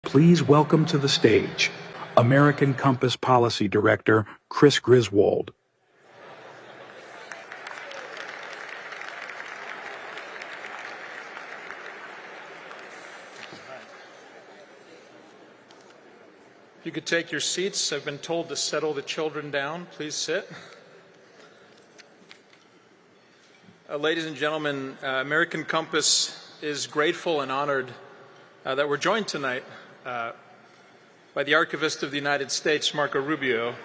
Please welcome to the stage American Compass Policy Director Chris Griswold. If you could take your seats, I've been told to settle the children down. Please sit. Ladies and gentlemen, American Compass is grateful and honored that we're joined tonight by the Archivist of the United States, Marco Rubio,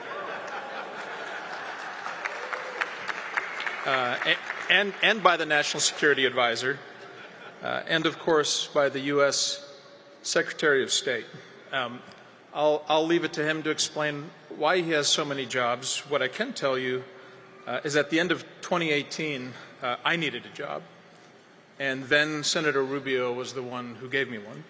and by the National Security Advisor, and of course by the U.S. Secretary of State. I'll leave it to him to explain why he has so many jobs. What I can tell you is at the end of 2018, I needed a job, and then Senator Rubio was the one who gave me one.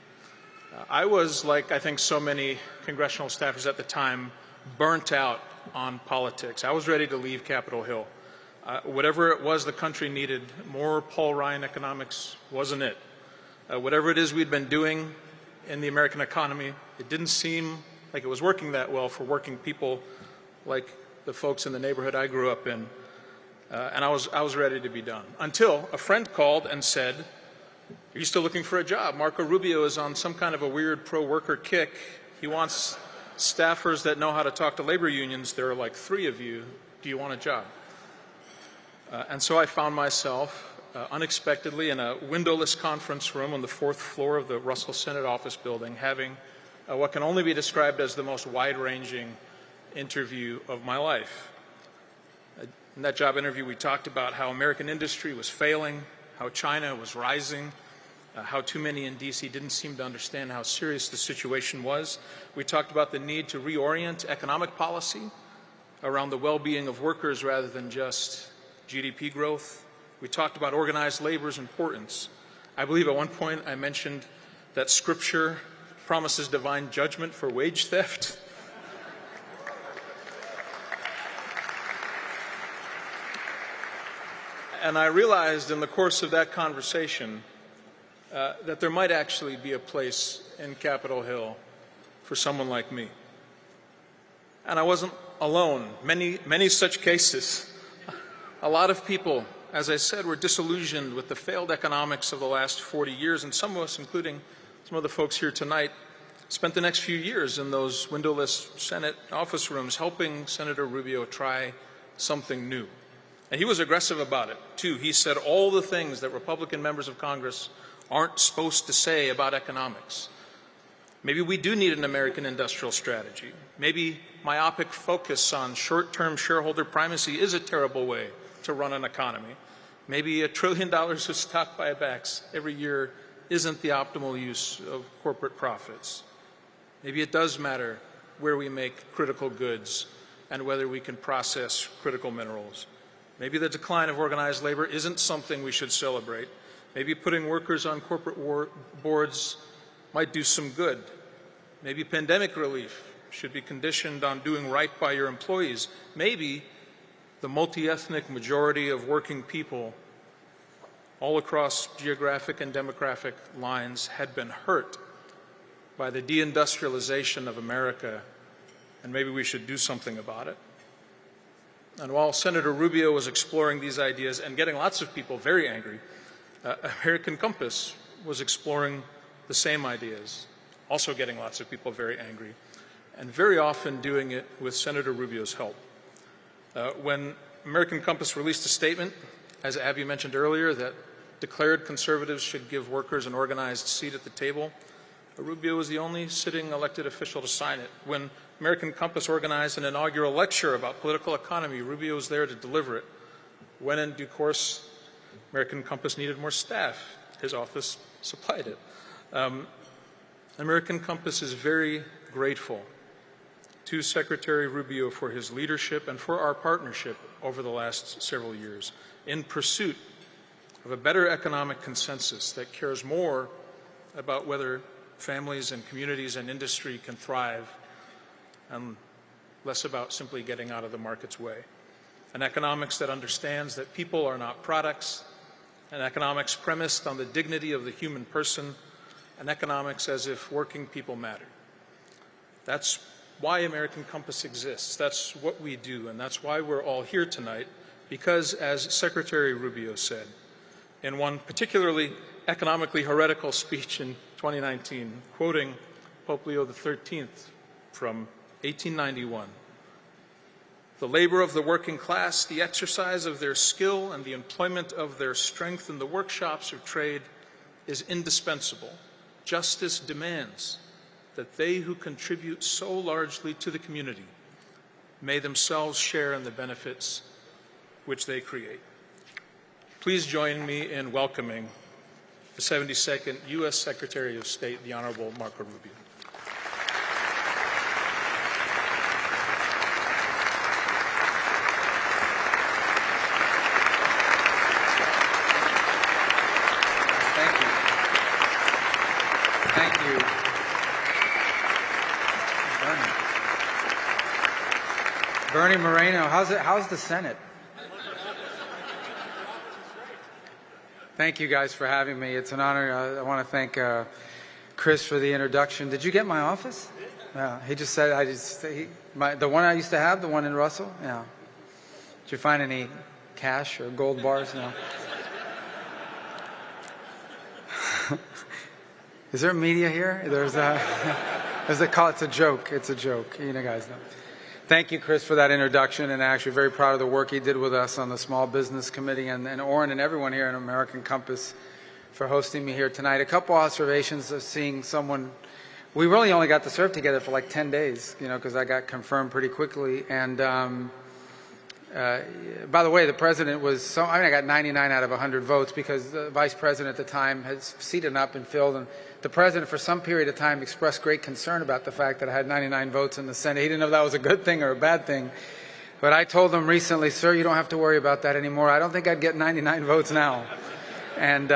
I was, like I think so many congressional staffers at the time, burnt out on politics. I was ready to leave Capitol Hill. Whatever it was the country needed, more Paul Ryan economics wasn't it. Whatever it is we'd been doing in the American economy, it didn't seem like it was working that well for working people like the folks in the neighborhood I grew up in. And I was ready to be done. Until a friend called and said, "Are you still looking for a job? Marco Rubio is on some kind of a weird pro-worker kick. He wants staffers that know how to talk to labor unions. There are like 3 of you. Do you want a job?" And so I found myself unexpectedly in a windowless conference room on the 4th floor of the Russell Senate Office Building, having what can only be described as the most wide-ranging interview of my life. In that job interview, we talked about how American industry was failing, how China was rising, how too many in D.C. didn't seem to understand how serious the situation was. We talked about the need to reorient economic policy around the well-being of workers rather than just GDP growth. We talked about organized labor's importance. I believe at one point I mentioned that Scripture promises divine judgment for wage theft. And I realized in the course of that conversation that there might actually be a place in Capitol Hill for someone like me. And I wasn't alone. Many such cases. A lot of people, as I said, were disillusioned with the failed economics of the last 40 years, and some of us, including some of the folks here tonight, spent the next few years in those windowless Senate office rooms helping Senator Rubio try something new. And he was aggressive about it, too. He said all the things that Republican members of Congress aren't supposed to say about economics. Maybe we do need an American industrial strategy. Maybe myopic focus on short-term shareholder primacy is a terrible way to run an economy. Maybe $1 trillion of stock buybacks every year isn't the optimal use of corporate profits. Maybe it does matter where we make critical goods and whether we can process critical minerals. Maybe the decline of organized labor isn't something we should celebrate. Maybe putting workers on corporate boards might do some good. Maybe pandemic relief should be conditioned on doing right by your employees. Maybe the multi-ethnic majority of working people all across geographic and demographic lines had been hurt by the deindustrialization of America, and maybe we should do something about it. And while Senator Rubio was exploring these ideas and getting lots of people very angry, American Compass was exploring the same ideas, also getting lots of people very angry, and very often doing it with Senator Rubio's help. When American Compass released a statement, as Abby mentioned earlier, that declared conservatives should give workers an organized seat at the table, Rubio was the only sitting elected official to sign it. When American Compass organized an inaugural lecture about political economy, Rubio was there to deliver it. When in due course, American Compass needed more staff, his office supplied it. American Compass is very grateful to Secretary Rubio for his leadership and for our partnership over the last several years in pursuit of a better economic consensus that cares more about whether families and communities and industry can thrive and less about simply getting out of the market's way. An economics that understands that people are not products, an economics premised on the dignity of the human person, and economics as if working people matter. That's why American Compass exists. That's what we do, and that's why we're all here tonight, because, as Secretary Rubio said in one particularly economically heretical speech in 2019, quoting Pope Leo XIII from 1891, "The labor of the working class, the exercise of their skill, and the employment of their strength in the workshops of trade is indispensable. Justice demands that they who contribute so largely to the community may themselves share in the benefits which they create." Please join me in welcoming the 72nd U.S. Secretary of State, the Honorable Marco Rubio. Thank you. Bernie Moreno, how's the Senate? Thank you guys for having me. It's an honor. I want to thank Chris for the introduction. Did you get my office? Yeah. He just said, the one I used to have, the one in Russell? Yeah. Did you find any cash or gold bars? No. Is there media here? There's a call. It's a joke. It's a joke. You know, guys know. Thank you, Chris, for that introduction, and actually very proud of the work he did with us on the Small Business Committee, and Orrin and everyone here in American Compass for hosting me here tonight. A couple observations of seeing someone. We really only got to serve together for like 10 days, you know, because I got confirmed pretty quickly. And by the way, the president was I got 99 out of 100 votes because the vice president at the time had seated up and filled, and the president for some period of time expressed great concern about the fact that I had 99 votes in the Senate. He didn't know if that was a good thing or a bad thing. But I told him recently, "Sir, you don't have to worry about that anymore. I don't think I'd get 99 votes now." And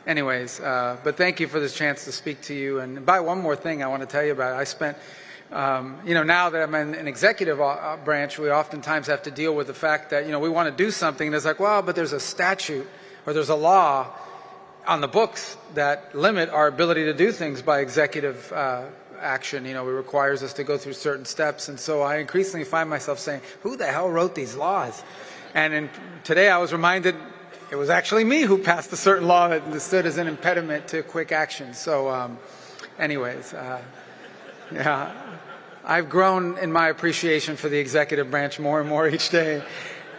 anyways, but thank you for this chance to speak to you. And one more thing I want to tell you about. I spent now that I'm in an executive branch, we oftentimes have to deal with the fact that, we want to do something, and it's like, well, but there's a statute or there's a law on the books that limit our ability to do things by executive action. It requires us to go through certain steps. And so I increasingly find myself saying, who the hell wrote these laws? And today I was reminded it was actually me who passed a certain law that stood as an impediment to quick action. So anyways, yeah. I've grown in my appreciation for the executive branch more and more each day.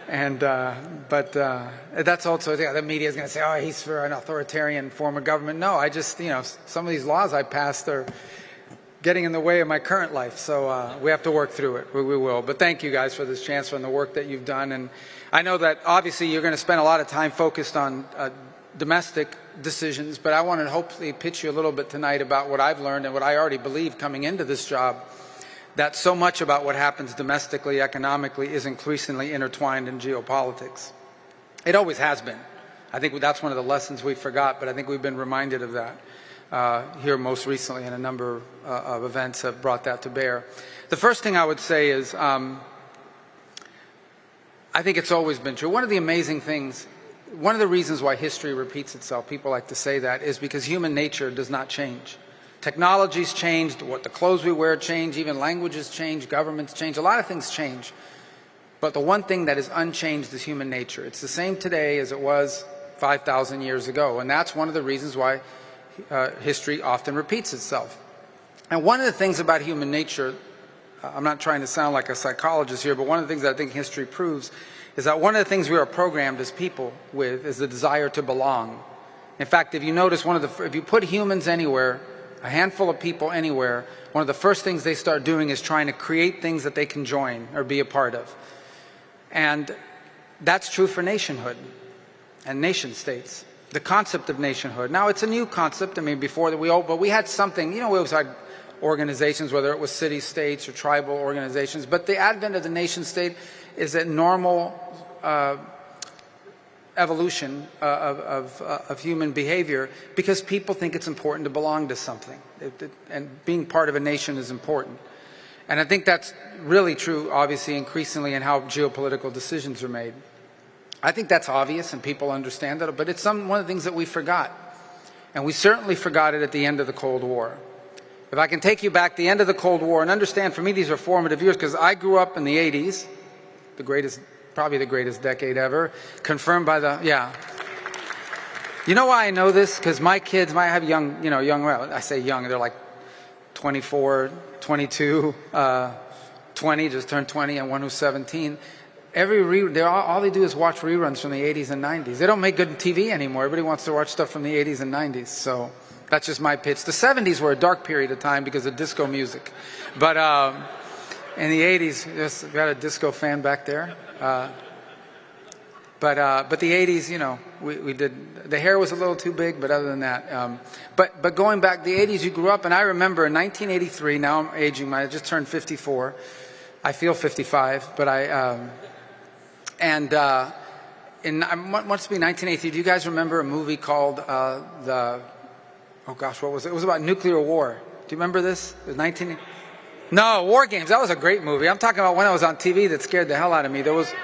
And but that's also, the media is going to say, oh, he's for an authoritarian form of government. No, I just, some of these laws I passed are getting in the way of my current life. So we have to work through it. We will. But thank you guys for this chance and the work that you've done. And I know that obviously you're going to spend a lot of time focused on domestic decisions, but I want to hopefully pitch you a little bit tonight about what I've learned and what I already believe coming into this job, that so much about what happens domestically, economically, is increasingly intertwined in geopolitics. It always has been. I think that's one of the lessons we forgot, but I think we've been reminded of that here most recently, and a number of events have brought that to bear. The first thing I would say is I think it's always been true. One of the amazing things, one of the reasons why history repeats itself, people like to say that, is because human nature does not change. Technology's changed, what the clothes we wear change, even languages change, governments change, a lot of things change. But the one thing that is unchanged is human nature. It's the same today as it was 5,000 years ago, and that's one of the reasons why history often repeats itself. And one of the things about human nature, I'm not trying to sound like a psychologist here, but one of the things that I think history proves is that one of the things we are programmed as people with is the desire to belong. In fact, if you notice, if you put humans anywhere, a handful of people anywhere, one of the first things they start doing is trying to create things that they can join or be a part of. And that's true for nationhood and nation states. The concept of nationhood. Now, it's a new concept. I mean, before that but we had something, we always had organizations, whether it was city states or tribal organizations, but the advent of the nation state is a normal evolution of human behavior, because people think it's important to belong to something, and being part of a nation is important. And I think that's really true, obviously, increasingly in how geopolitical decisions are made. I think that's obvious and people understand that, but it's one of the things that we forgot. And we certainly forgot it at the end of the Cold War. If I can take you back to the end of the Cold War, and understand, for me, these are formative years, because I grew up in the 80s, probably the greatest decade ever, confirmed by the, yeah. You know why I know this? Because my kids, I have young, well, I say young, they're like 24, 22, 20, just turned 20, and one who's 17. All they do is watch reruns from the 80s and 90s. They don't make good TV anymore. Everybody wants to watch stuff from the 80s and 90s. So that's just my pitch. The 70s were a dark period of time because of disco music. But in the 80s, we got a disco fan back there. But the 80s, we did, the hair was a little too big, but other than that. But going back, the 80s, you grew up, and I remember in 1983, now I'm aging, I just turned 54. I feel 55, but it must be 1983. Do you guys remember a movie called oh gosh, what was it? It was about nuclear war. Do you remember this? It was No, War Games. That was a great movie. I'm talking about when I was on TV that scared the hell out of me. There was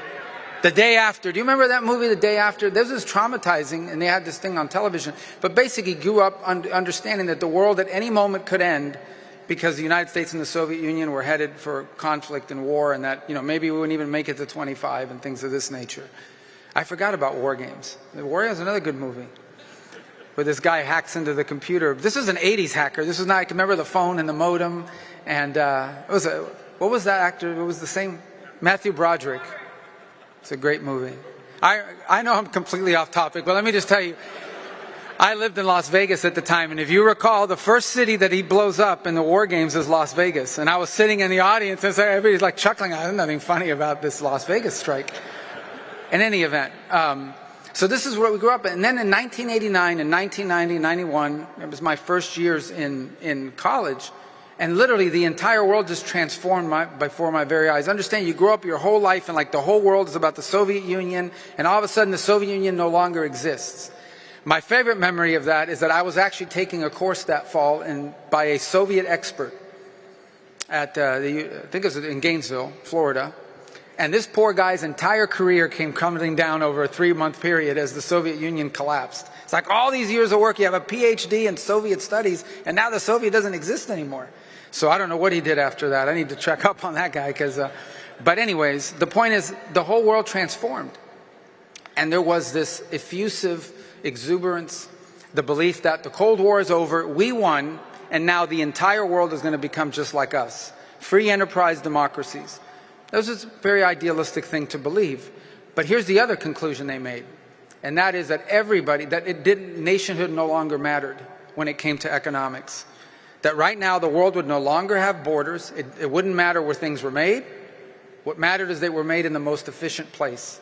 The Day After. Do you remember that movie, The Day After? This was traumatizing, and they had this thing on television. But basically grew up understanding that the world at any moment could end because the United States and the Soviet Union were headed for conflict and war, and that maybe we wouldn't even make it to 25 and things of this nature. I forgot about War Games. War Games is another good movie, where this guy hacks into the computer. This is an 80s hacker. This was not, I can remember the phone and the modem, and what was that actor? It was the same, Matthew Broderick. It's a great movie. I know I'm completely off topic, but let me just tell you, I lived in Las Vegas at the time, and if you recall, the first city that he blows up in the War Games is Las Vegas. And I was sitting in the audience, and so everybody's like chuckling. There's nothing funny about this Las Vegas strike. In any event, so this is where we grew up. And then in 1989 and 1990, 91, it was my first years in college. And literally the entire world just transformed before my very eyes. Understand, you grow up your whole life and like the whole world is about the Soviet Union, and all of a sudden the Soviet Union no longer exists. My favorite memory of that is that I was actually taking a course that fall by a Soviet expert at, I think it was in Gainesville, Florida. And this poor guy's entire career came crumbling down over a 3-month period as the Soviet Union collapsed. It's like all these years of work, you have a PhD in Soviet studies, and now the Soviet doesn't exist anymore. So I don't know what he did after that. I need to check up on that guy. But anyways, the point is the whole world transformed. And there was this effusive exuberance, the belief that the Cold War is over, we won, and now the entire world is going to become just like us. Free enterprise democracies. That was a very idealistic thing to believe. But here's the other conclusion they made. And that is that nationhood no longer mattered when it came to economics. That right now the world would no longer have borders. It wouldn't matter where things were made. What mattered is they were made in the most efficient place.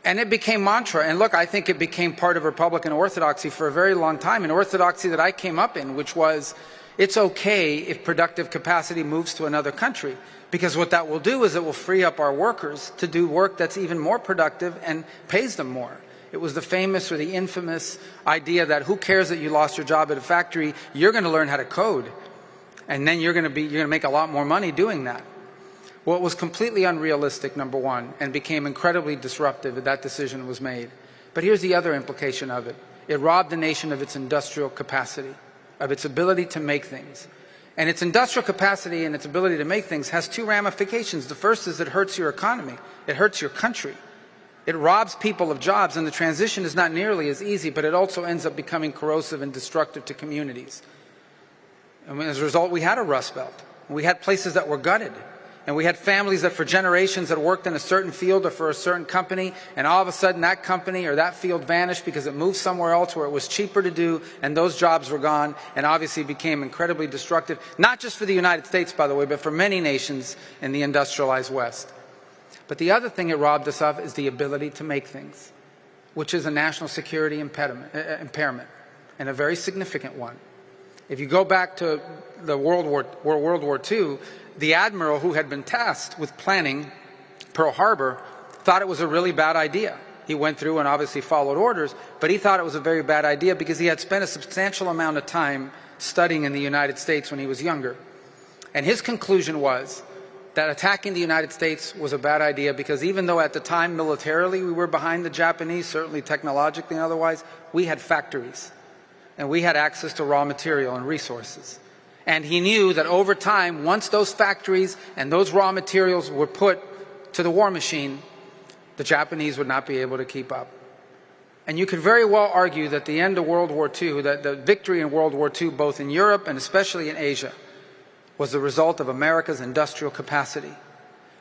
And it became mantra. And look, I think it became part of Republican orthodoxy for a very long time. An orthodoxy that I came up in, which was, it's okay if productive capacity moves to another country. Because what that will do is it will free up our workers to do work that's even more productive and pays them more. It was the famous or the infamous idea that who cares that you lost your job at a factory, you're going to learn how to code. And then you're going to make a lot more money doing that. Well, it was completely unrealistic, number one, and became incredibly disruptive that that decision was made. But here's the other implication of it. It robbed the nation of its industrial capacity, of its ability to make things. And its industrial capacity and its ability to make things has two ramifications. The first is it hurts your economy. It hurts your country. It robs people of jobs, and the transition is not nearly as easy, but it also ends up becoming corrosive and destructive to communities. And as a result, we had a Rust Belt. We had places that were gutted. And we had families that for generations had worked in a certain field or for a certain company, and all of a sudden that company or that field vanished because it moved somewhere else where it was cheaper to do, and those jobs were gone, and obviously became incredibly destructive, not just for the United States, by the way, but for many nations in the industrialized West. But the other thing it robbed us of is the ability to make things, which is a national security impairment, and a very significant one. If you go back to the World War II, the admiral who had been tasked with planning Pearl Harbor thought it was a really bad idea. He went through and obviously followed orders, but he thought it was a very bad idea because he had spent a substantial amount of time studying in the United States when he was younger. And his conclusion was that attacking the United States was a bad idea because even though at the time militarily we were behind the Japanese, certainly technologically and otherwise, we had factories. and we had access to raw material and resources. And he knew that over time, once those factories and those raw materials were put to the war machine, the Japanese would not be able to keep up. And you could very well argue that the end of World War II, that the victory in World War II, both in Europe and especially in Asia, was the result of America's industrial capacity.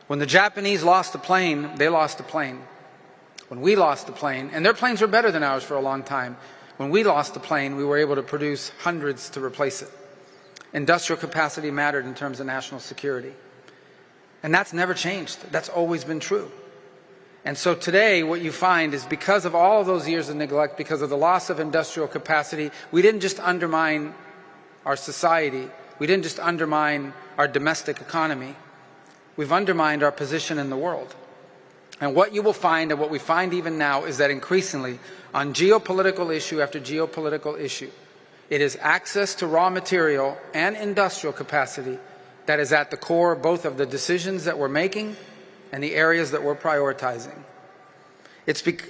When the Japanese lost the plane, they lost the plane. When we lost the plane, and their planes were better than ours for a long time, when we lost the plane, we were able to produce hundreds to replace it. Industrial capacity mattered in terms of national security. And that's never changed. That's always been true. And so today, what you find is because of all of those years of neglect, because of the loss of industrial capacity, we didn't just undermine our society, we didn't just undermine our domestic economy, we've undermined our position in the world. And what you will find, and what we find even now, is that increasingly, on geopolitical issue after geopolitical issue, it is access to raw material and industrial capacity that is at the core both of the decisions that we're making and the areas that we're prioritizing.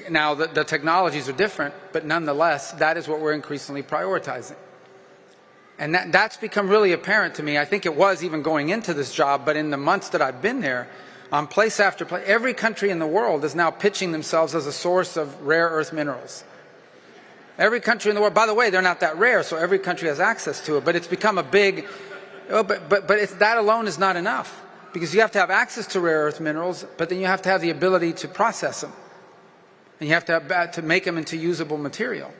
Now, the technologies are different, but nonetheless, that is what we're increasingly prioritizing. And that's become really apparent to me. I think it was even going into this job, but in the months that I've been there, on place after place, every country in the world is now pitching themselves as a source of rare earth minerals. Every country in the world, by the way, they're not that rare, so every country has access to it, but it's become a big, that alone is not enough, because you have to have access to rare earth minerals, but then you have to have the ability to process them, and you have to make them into usable material.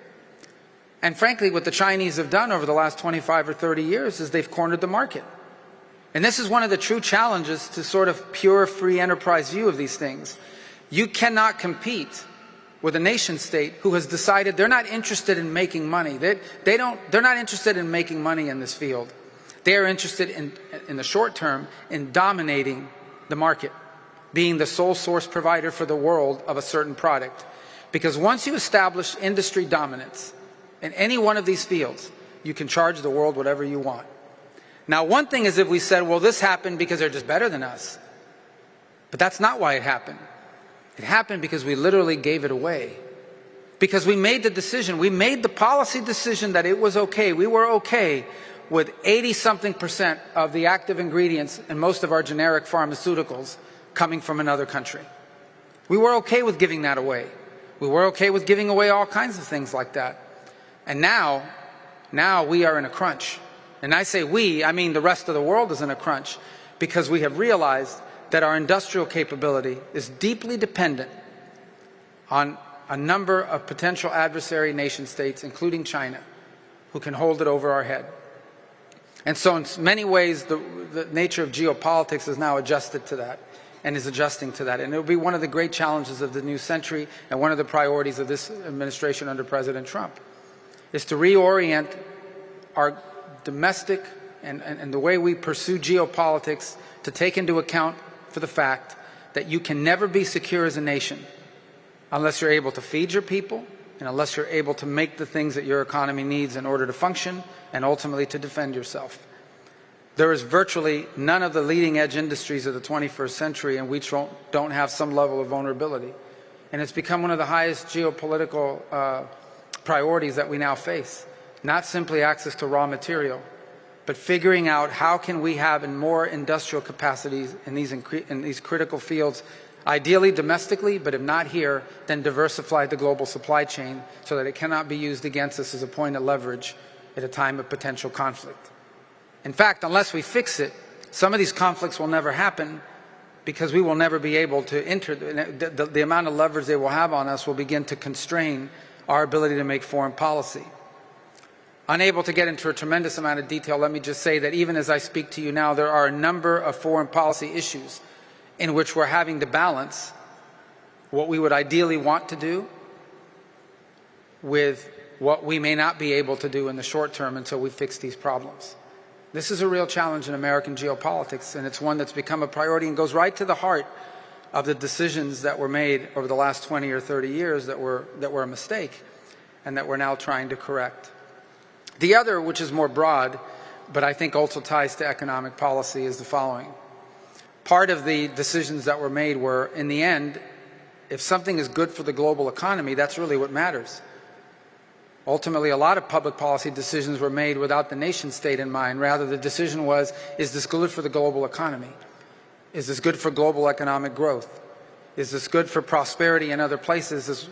And frankly, what the Chinese have done over the last 25 or 30 years is they've cornered the market. And this is one of the true challenges to sort of pure free enterprise view of these things. You cannot compete with a nation state who has decided they're not interested in making money. They're not interested in making money in this field. They are interested in the short term in dominating the market, being the sole source provider for the world of a certain product. Because once you establish industry dominance in any one of these fields, you can charge the world whatever you want. Now, one thing is if we said, well, this happened because they're just better than us. But that's not why it happened. It happened because we literally gave it away. Because we made the decision, we made the policy decision that it was okay. We were okay with 80-something% of the active ingredients in most of our generic pharmaceuticals coming from another country. We were okay with giving that away. We were okay with giving away all kinds of things like that. And now we are in a crunch. And I say we, I mean the rest of the world is in a crunch, because we have realized that our industrial capability is deeply dependent on a number of potential adversary nation states, including China, who can hold it over our head. And so in many ways, the nature of geopolitics is now adjusted to that and is adjusting to that. And it will be one of the great challenges of the new century, and one of the priorities of this administration under President Trump, is to reorient our domestic and the way we pursue geopolitics to take into account for the fact that you can never be secure as a nation unless you're able to feed your people and unless you're able to make the things that your economy needs in order to function and ultimately to defend yourself. There is virtually none of the leading edge industries of the 21st century in which don't have some level of vulnerability. And it's become one of the highest geopolitical priorities that we now face. Not simply access to raw material, but figuring out how can we have more industrial capacities in these critical fields, ideally domestically, but if not here, then diversify the global supply chain so that it cannot be used against us as a point of leverage at a time of potential conflict. In fact, unless we fix it, some of these conflicts will never happen, because we will never be able to enter. The amount of leverage they will have on us will begin to constrain our ability to make foreign policy. Unable to get into a tremendous amount of detail, let me just say that even as I speak to you now, there are a number of foreign policy issues in which we're having to balance what we would ideally want to do with what we may not be able to do in the short term until we fix these problems. This is a real challenge in American geopolitics, and it's one that's become a priority and goes right to the heart of the decisions that were made over the last 20 or 30 years that were a mistake and that we're now trying to correct. The other, which is more broad, but I think also ties to economic policy, is the following. Part of the decisions that were made were, in the end, if something is good for the global economy, that's really what matters. Ultimately, a lot of public policy decisions were made without the nation state in mind. Rather, the decision was, is this good for the global economy? Is this good for global economic growth? Is this good for prosperity in other places,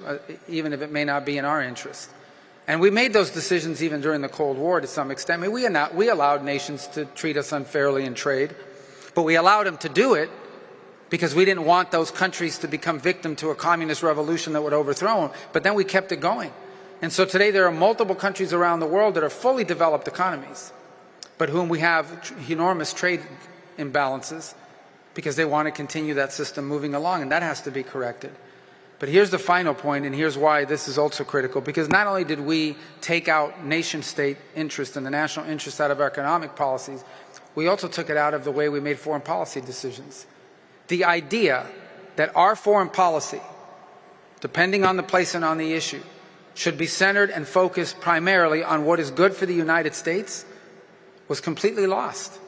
even if it may not be in our interest? And we made those decisions even during the Cold War to some extent. I mean, we allowed nations to treat us unfairly in trade, but we allowed them to do it because we didn't want those countries to become victim to a communist revolution that would overthrow them. But then we kept it going. And so today there are multiple countries around the world that are fully developed economies, but whom we have enormous trade imbalances because they want to continue that system moving along, and that has to be corrected. But here's the final point, and here's why this is also critical, because not only did we take out nation-state interest and the national interest out of our economic policies, we also took it out of the way we made foreign policy decisions. The idea that our foreign policy, depending on the place and on the issue, should be centered and focused primarily on what is good for the United States was completely lost.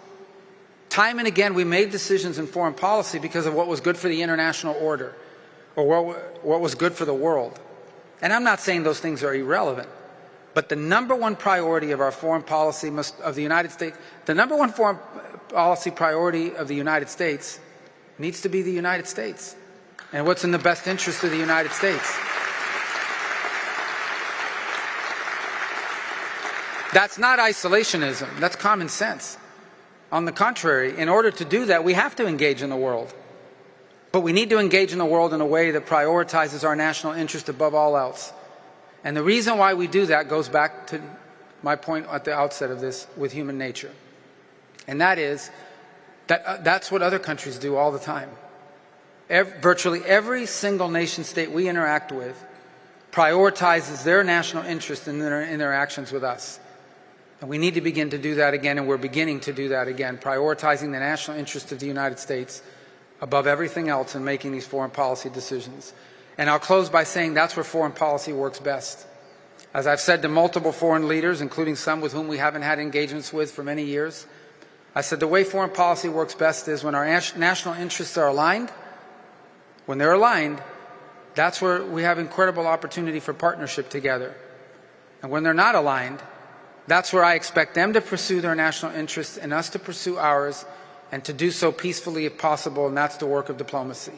Time and again, we made decisions in foreign policy because of what was good for the international order or what was good for the world. And I'm not saying those things are irrelevant, but the number one priority of our foreign policy of the United States, the number one foreign policy priority of the United States needs to be the United States and what's in the best interest of the United States. That's not isolationism. That's common sense. On the contrary, in order to do that, we have to engage in the world. But we need to engage in the world in a way that prioritizes our national interest above all else. And the reason why we do that goes back to my point at the outset of this with human nature. And that is that that's what other countries do all the time. Virtually every single nation state we interact with prioritizes their national interest in their interactions with us. And we need to begin to do that again, and we're beginning to do that again, prioritizing the national interest of the United States above everything else in making these foreign policy decisions. And I'll close by saying that's where foreign policy works best. As I've said to multiple foreign leaders, including some with whom we haven't had engagements with for many years, I said the way foreign policy works best is when our national interests are aligned. When they're aligned, that's where we have incredible opportunity for partnership together. And when they're not aligned, that's where I expect them to pursue their national interests and us to pursue ours, and to do so peacefully if possible, and that's the work of diplomacy.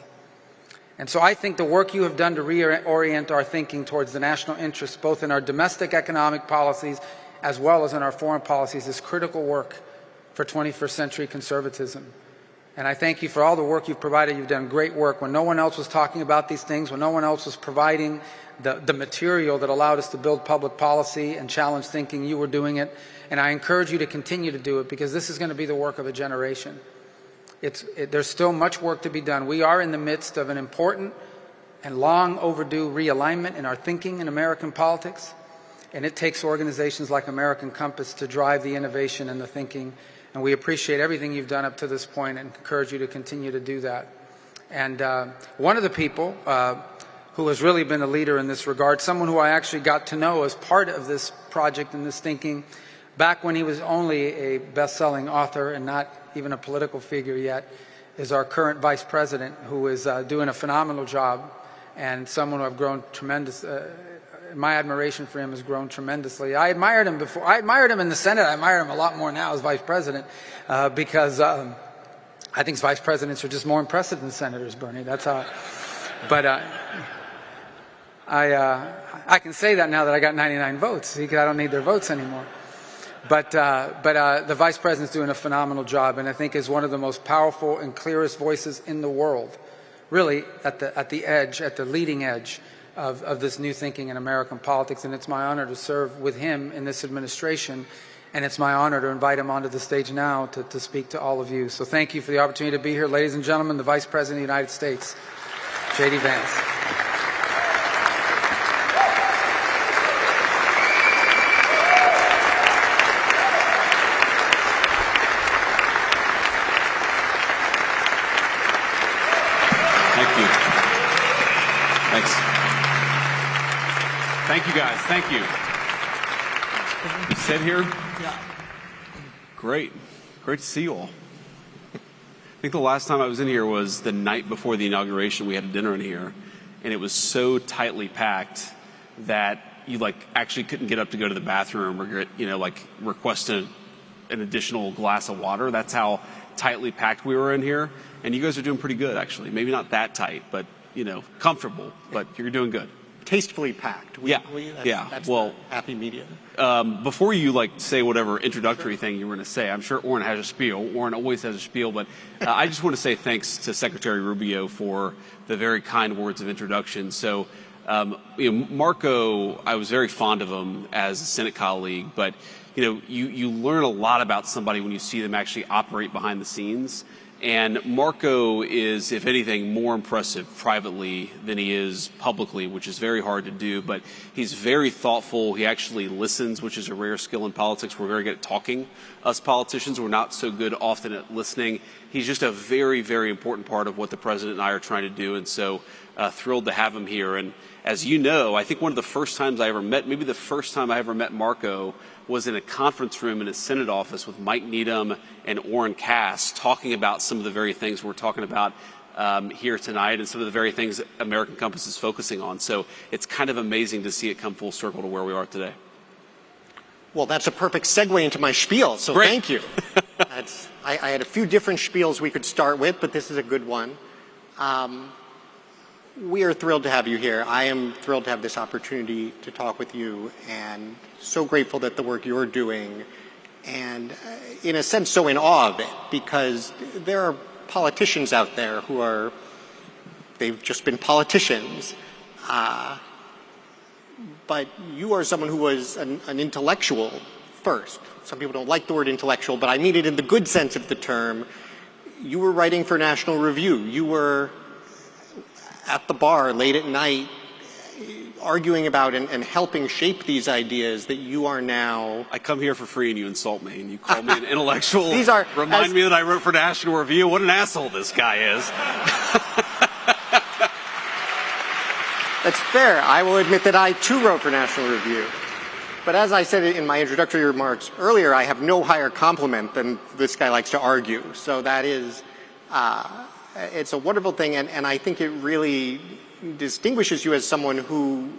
And so I think the work you have done to reorient our thinking towards the national interests, both in our domestic economic policies as well as in our foreign policies, is critical work for 21st century conservatism. And I thank you for all the work you've provided. You've done great work. When no one else was talking about these things, when no one else was providing the material that allowed us to build public policy and challenge thinking, you were doing it. And I encourage you to continue to do it, because this is going to be the work of a generation. There's still much work to be done. We are in the midst of an important and long overdue realignment in our thinking in American politics. And it takes organizations like American Compass to drive the innovation and the thinking. And we appreciate everything you've done up to this point and encourage you to continue to do that. And one of the people who has really been a leader in this regard, someone who I actually got to know as part of this project and this thinking back when he was only a best-selling author and not even a political figure yet, is our current vice president, who is doing a phenomenal job, and someone who I've grown tremendous. My admiration for him has grown tremendously. I admired him before. I admired him in the Senate. I admire him a lot more now as vice president, because I think vice presidents are just more impressive than senators, Bernie. That's how. But I can say that now that I got 99 votes, because I don't need their votes anymore. But the vice president's doing a phenomenal job, and I think is one of the most powerful and clearest voices in the world, really at the edge, at the leading edge of this new thinking in American politics. And it's my honor to serve with him in this administration, and it's my honor to invite him onto the stage now to speak to all of you. So thank you for the opportunity to be here. Ladies and gentlemen, the Vice President of the United States, JD Vance. Thank you, guys. Thank you. Sit here. Yeah. Great. Great to see you all. I think the last time I was in here was the night before the inauguration. We had a dinner in here, and it was so tightly packed that you like actually couldn't get up to go to the bathroom or get, like request an additional glass of water. That's how tightly packed we were in here. And you guys are doing pretty good, actually. Maybe not that tight, but, comfortable, but you're doing good. Tastefully packed. That's well, the happy medium. Before you say whatever introductory thing you were going to say, I'm sure Orrin has a spiel. Orrin always has a spiel, but I just want to say thanks to Secretary Rubio for the very kind words of introduction. So, Marco, I was very fond of him as a Senate colleague, but you learn a lot about somebody when you see them actually operate behind the scenes. And Marco is, if anything, more impressive privately than he is publicly, which is very hard to do. But he's very thoughtful. He actually listens, which is a rare skill in politics. We're very good at talking. Us politicians, we're not so good often at listening. He's just a very, very important part of what the president and I are trying to do. And so thrilled to have him here. And as you know, I think one of the first times I ever met, maybe the first time I ever met Marco, was in a conference room in his Senate office with Mike Needham and Orrin Cass talking about some of the very things we're talking about here tonight and some of the very things that American Compass is focusing on. So it's kind of amazing to see it come full circle to where we are today. Well, that's a perfect segue into my spiel, so Great. Thank you. I had a few different spiels we could start with, but this is a good one. We are thrilled to have you here. I am thrilled to have this opportunity to talk with you, and so grateful that the work you're doing, and in a sense so in awe of it, because there are politicians out there who they've just been politicians, but you are someone who was an intellectual first. Some people don't like the word intellectual, but I mean it in the good sense of the term. You were writing for National Review. You were at the bar late at night arguing about and helping shape these ideas that you are now. I come here for free and you insult me and you call me an intellectual. Remind me that I wrote for National Review. What an asshole this guy is. That's fair. I will admit that I too wrote for National Review. But as I said in my introductory remarks earlier, I have no higher compliment than this guy likes to argue. So that is, it's a wonderful thing, and I think it really distinguishes you as someone who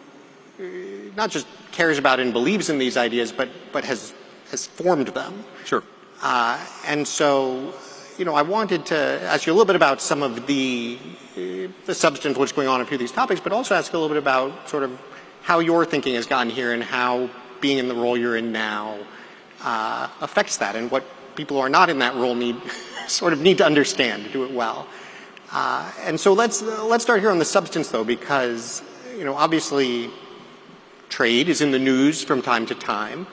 not just cares about and believes in these ideas, but has formed them. Sure. And so, I wanted to ask you a little bit about some of the substance of what's going on a few of these topics, but also ask a little bit about sort of how your thinking has gotten here and how being in the role you're in now affects that, and what people who are not in that role need to understand to do it well. And so let's start here on the substance, though, because obviously trade is in the news from time to time.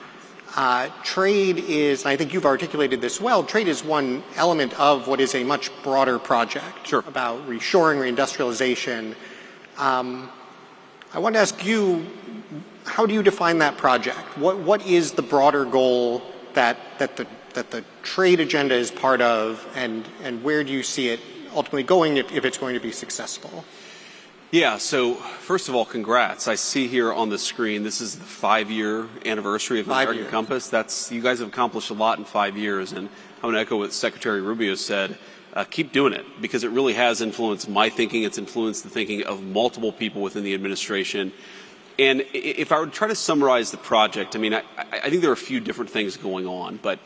Trade is, and I think you've articulated this well, trade is one element of what is a much broader project. Sure. About reshoring, reindustrialization. I want to ask you, how do you define that project? What is the broader goal that the trade agenda is part of, and where do you see it ultimately going if it's going to be successful? Yeah, so first of all, congrats. I see here on the screen, this is the 5-year anniversary of American Compass. You guys have accomplished a lot in 5 years, and I'm going to echo what Secretary Rubio said. Keep doing it, because it really has influenced my thinking. It's influenced the thinking of multiple people within the administration. And if I were to try to summarize the project, I think there are a few different things going on, but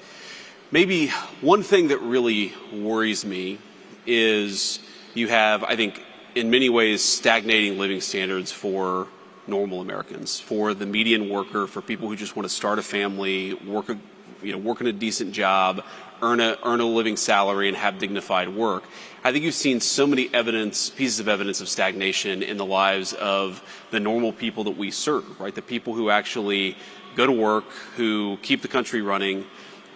maybe one thing that really worries me is you have, I think, in many ways, stagnating living standards for normal Americans, for the median worker, for people who just want to start a family, work in a decent job, earn a living salary, and have dignified work. I think you've seen so many pieces of evidence of stagnation in the lives of the normal people that we serve, right? The people who actually go to work, who keep the country running.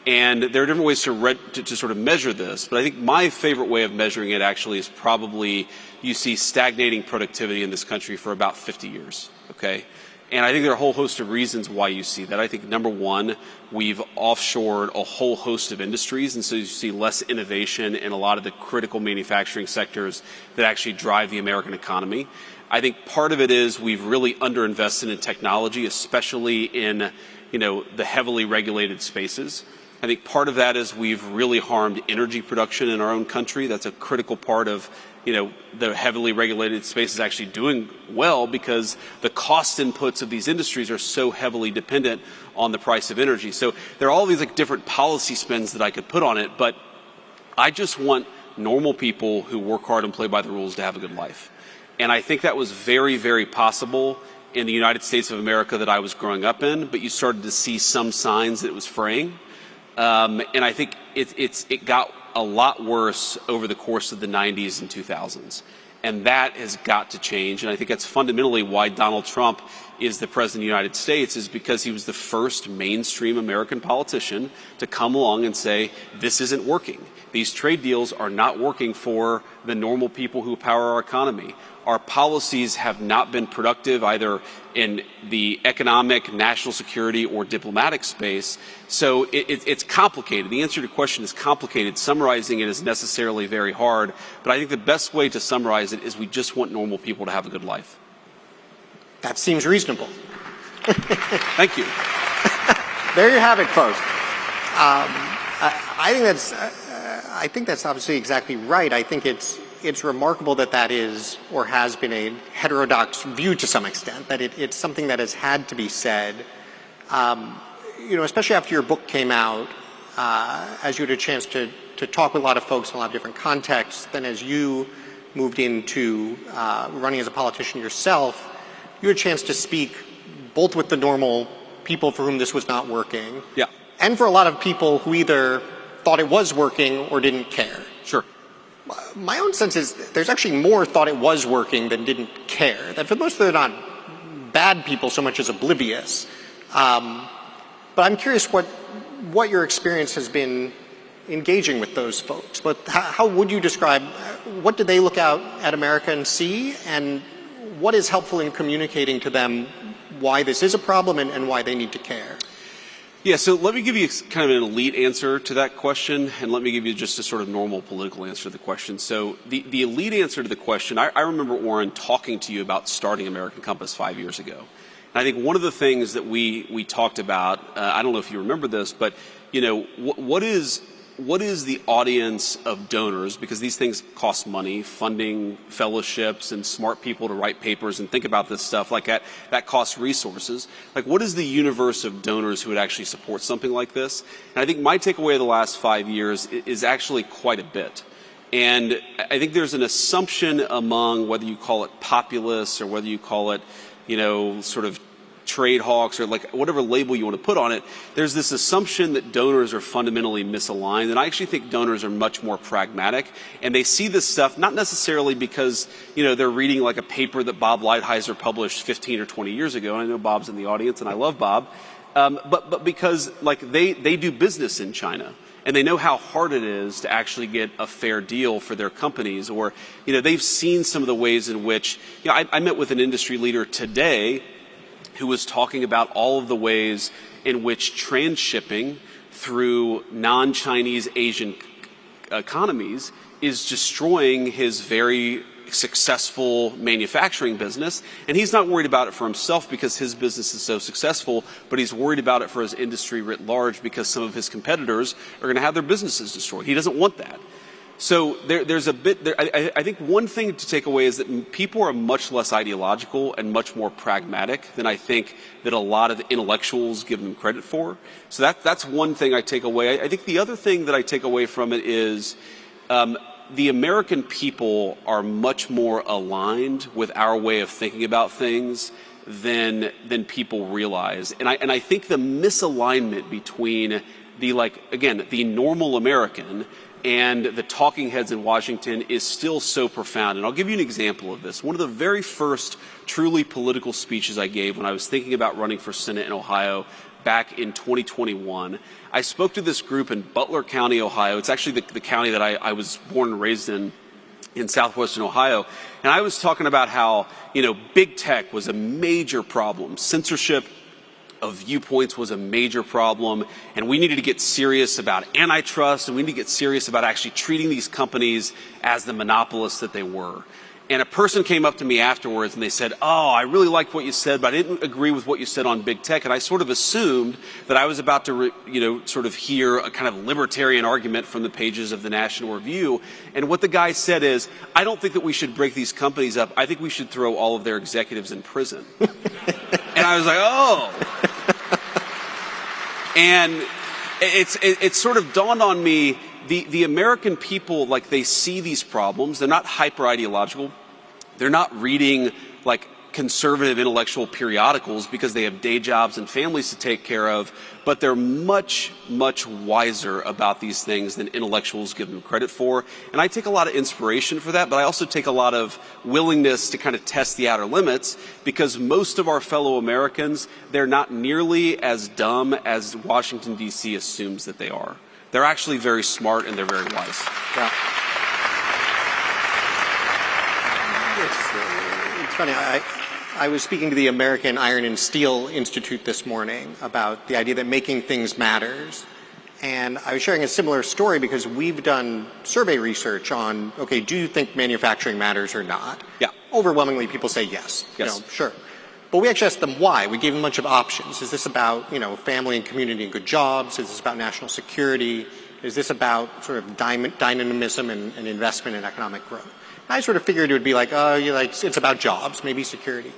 And there are different ways to sort of measure this, but I think my favorite way of measuring it actually is probably you see stagnating productivity in this country for about 50 years, okay? And I think there are a whole host of reasons why you see that. I think, number one, we've offshored a whole host of industries, and so you see less innovation in a lot of the critical manufacturing sectors that actually drive the American economy. I think part of it is we've really underinvested in technology, especially in the heavily regulated spaces. I think part of that is we've really harmed energy production in our own country. That's a critical part of, the heavily regulated space is actually doing well because the cost inputs of these industries are so heavily dependent on the price of energy. So there are all these different policy spins that I could put on it, but I just want normal people who work hard and play by the rules to have a good life. And I think that was very, very possible in the United States of America that I was growing up in, but you started to see some signs that it was fraying. And I think it got a lot worse over the course of the 90s and 2000s. And that has got to change. And I think that's fundamentally why Donald Trump is the president of the United States, is because he was the first mainstream American politician to come along and say, this isn't working. These trade deals are not working for the normal people who power our economy. Our policies have not been productive either in the economic, national security, or diplomatic space. So it's complicated. The answer to your question is complicated. Summarizing it is necessarily very hard. But I think the best way to summarize it is we just want normal people to have a good life. That seems reasonable. Thank you. There you have it, folks. I think that's obviously exactly right. I think it's remarkable that is or has been a heterodox view to some extent, that it's something that has had to be said. Especially after your book came out, as you had a chance to talk with a lot of folks in a lot of different contexts, then as you moved into running as a politician yourself, you had a chance to speak both with the normal people for whom this was not working, yeah, and for a lot of people who either thought it was working or didn't care. Sure. My own sense is there's actually more thought it was working than didn't care. That for most, they're not bad people so much as oblivious. But I'm curious what your experience has been engaging with those folks. But how would you describe, what did they look out at America and see, and what is helpful in communicating to them why this is a problem and why they need to care? Yeah, so let me give you kind of an elite answer to that question, and let me give you just a sort of normal political answer to the question. So the elite answer to the question, I remember, Warren, talking to you about starting American Compass 5 years ago. And I think one of the things that we talked about, I don't know if you remember this, but, what is the audience of donors, because these things cost money, funding fellowships and smart people to write papers and think about this stuff, that costs resources. What is the universe of donors who would actually support something like this? And I think my takeaway of the last 5 years is actually quite a bit. And I think there's an assumption among, whether you call it populists or whether you call it, sort of trade hawks or whatever label you want to put on it, there's this assumption that donors are fundamentally misaligned. And I actually think donors are much more pragmatic, and they see this stuff not necessarily because, they're reading a paper that Bob Lighthizer published 15 or 20 years ago. And I know Bob's in the audience and I love Bob. But because they do business in China, and they know how hard it is to actually get a fair deal for their companies, or, they've seen some of the ways in which, I met with an industry leader today who was talking about all of the ways in which transshipping through non-Chinese Asian economies is destroying his very successful manufacturing business. And he's not worried about it for himself because his business is so successful, but he's worried about it for his industry writ large because some of his competitors are going to have their businesses destroyed. He doesn't want that. So there's a bit there. I think one thing to take away is that people are much less ideological and much more pragmatic than I think that a lot of intellectuals give them credit for. So that's one thing I take away. I think the other thing that I take away from it is the American people are much more aligned with our way of thinking about things than people realize. And I think the misalignment between the normal American and the talking heads in Washington is still so profound. And I'll give you an example of this. One of the very first truly political speeches I gave when I was thinking about running for Senate in Ohio back in 2021, I spoke to this group in Butler County, Ohio. It's actually the county that I was born and raised in southwestern Ohio. And I was talking about how, big tech was a major problem. Censorship of viewpoints was a major problem, and we needed to get serious about antitrust, and we need to get serious about actually treating these companies as the monopolists that they were. And a person came up to me afterwards and they said, oh, I really liked what you said, but I didn't agree with what you said on big tech. And I sort of assumed that I was about to, sort of hear a kind of libertarian argument from the pages of the National Review. And what the guy said is, I don't think that we should break these companies up. I think we should throw all of their executives in prison. And I was like, oh. And it sort of dawned on me, the American people, like, they see these problems. They're not hyper ideological. They're not reading like conservative intellectual periodicals because they have day jobs and families to take care of, but they're much, much wiser about these things than intellectuals give them credit for. And I take a lot of inspiration for that, but I also take a lot of willingness to kind of test the outer limits, because most of our fellow Americans, they're not nearly as dumb as Washington, D.C. assumes that they are. They're actually very smart and they're very wise. Yeah. It's funny. I was speaking to the American Iron and Steel Institute this morning about the idea that making things matters. And I was sharing a similar story because we've done survey research on, okay, do you think manufacturing matters or not? Yeah. Overwhelmingly, people say yes. Yes. Sure. But we actually asked them why. We gave them a bunch of options. Is this about, family and community and good jobs? Is this about national security? Is this about sort of dynamism and investment and economic growth? And I sort of figured it would be like, it's about jobs, maybe security.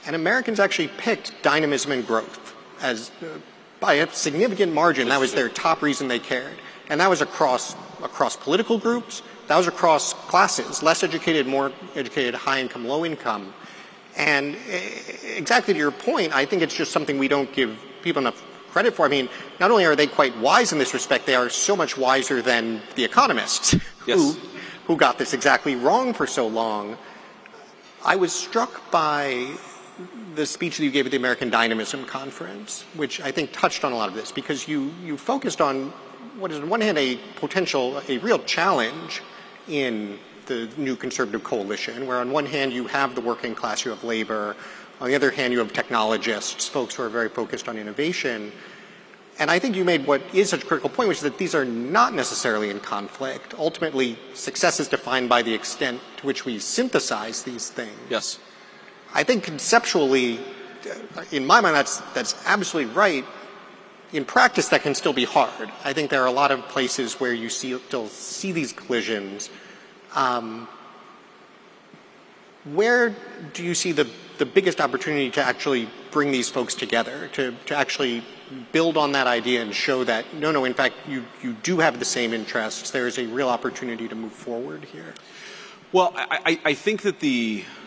And Americans actually picked dynamism and growth as, by a significant margin. That was their top reason they cared. And that was across political groups. That was across classes, less educated, more educated, high income, low income. And exactly to your point, I think it's just something we don't give people enough credit for. I mean, not only are they quite wise in this respect, they are so much wiser than the economists who got this exactly wrong for so long. I was struck by the speech that you gave at the American Dynamism Conference, which I think touched on a lot of this, because you focused on what is on one hand a real challenge in the new conservative coalition, where on one hand you have the working class, you have labor, on the other hand you have technologists, folks who are very focused on innovation. And I think you made what is such a critical point, which is that these are not necessarily in conflict. Ultimately, success is defined by the extent to which we synthesize these things. Yes. I think conceptually, in my mind, that's absolutely right. In practice, that can still be hard. I think there are a lot of places where you still see these collisions. Where do you see the biggest opportunity to actually bring these folks together, to actually build on that idea and show that, no, in fact, you do have the same interests. There is a real opportunity to move forward here? Well, I think that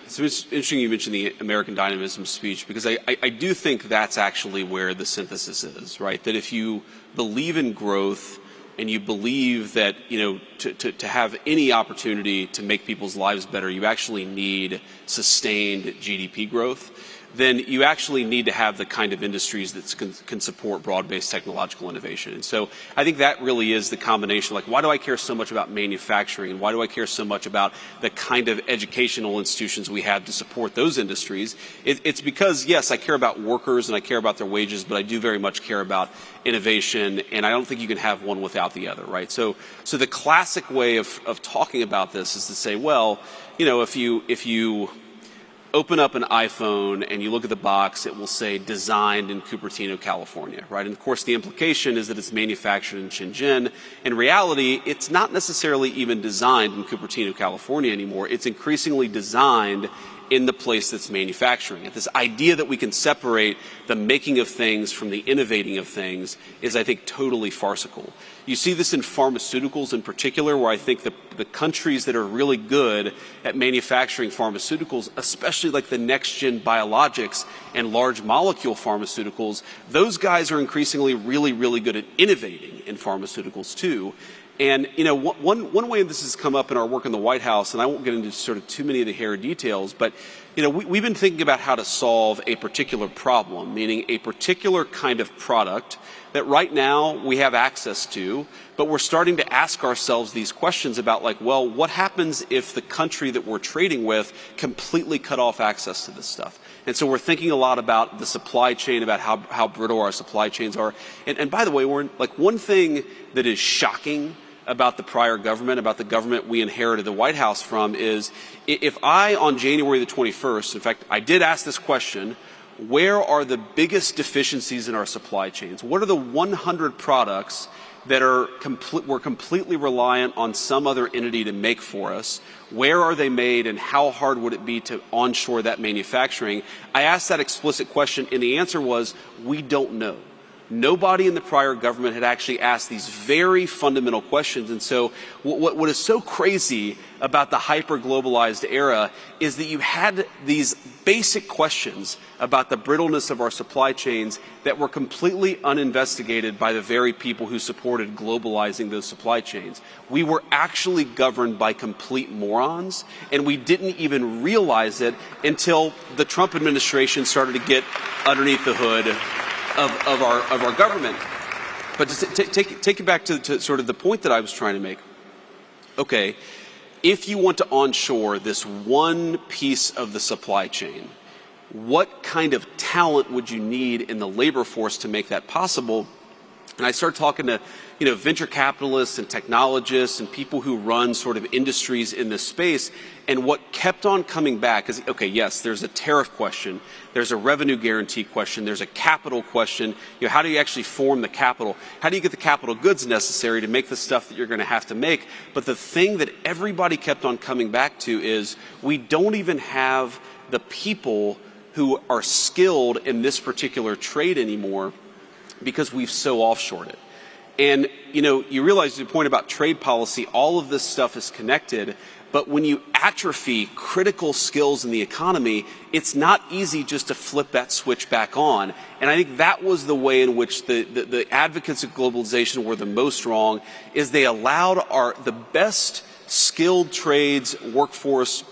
so it's interesting you mentioned the American Dynamism speech, because I do think that's actually where the synthesis is, right? That if you believe in growth and you believe that, to have any opportunity to make people's lives better, you actually need sustained GDP growth, then you actually need to have the kind of industries that can support broad-based technological innovation. And so I think that really is the combination. Like, why do I care so much about manufacturing? And why do I care so much about the kind of educational institutions we have to support those industries? It's because, yes, I care about workers and I care about their wages, but I do very much care about innovation, and I don't think you can have one without the other, right? So the classic way of talking about this is to say, well, if you open up an iPhone and you look at the box, it will say designed in Cupertino, California, right? And of course the implication is that it's manufactured in Shenzhen. In reality, it's not necessarily even designed in Cupertino, California anymore. It's increasingly designed in the place that's manufacturing it. This idea that we can separate the making of things from the innovating of things is, I think, totally farcical. You see this in pharmaceuticals in particular, where I think the countries that are really good at manufacturing pharmaceuticals, especially like the next-gen biologics and large molecule pharmaceuticals, those guys are increasingly really, really good at innovating in pharmaceuticals too. And, one way this has come up in our work in the White House, and I won't get into sort of too many of the hair details, but, we've been thinking about how to solve a particular problem, meaning a particular kind of product that right now we have access to, but we're starting to ask ourselves these questions about, like, well, what happens if the country that we're trading with completely cut off access to this stuff? And so we're thinking a lot about the supply chain, about how brittle our supply chains are. And by the way, one thing that is shocking about the prior government, about the government we inherited the White House from, is if I, on January the 21st, in fact, I did ask this question, where are the biggest deficiencies in our supply chains? What are the 100 products that we're completely reliant on some other entity to make for us? Where are they made, and how hard would it be to onshore that manufacturing? I asked that explicit question, and the answer was, we don't know. Nobody in the prior government had actually asked these very fundamental questions. And so what is so crazy about the hyper-globalized era is that you had these basic questions about the brittleness of our supply chains that were completely uninvestigated by the very people who supported globalizing those supply chains. We were actually governed by complete morons, and we didn't even realize it until the Trump administration started to get underneath the hood of our government. But to take it back to sort of the point that I was trying to make. Okay, if you want to onshore this one piece of the supply chain, what kind of talent would you need in the labor force to make that possible? And I started talking to, venture capitalists and technologists and people who run sort of industries in this space. And what kept on coming back is, okay, yes, there's a tariff question, there's a revenue guarantee question, there's a capital question. How do you actually form the capital? How do you get the capital goods necessary to make the stuff that you're going to have to make? But the thing that everybody kept on coming back to is we don't even have the people who are skilled in this particular trade anymore because we've so offshored it. And, you realize your point about trade policy, all of this stuff is connected, but when you atrophy critical skills in the economy, it's not easy just to flip that switch back on. And I think that was the way in which the advocates of globalization were the most wrong, is they allowed the best skilled trades workforce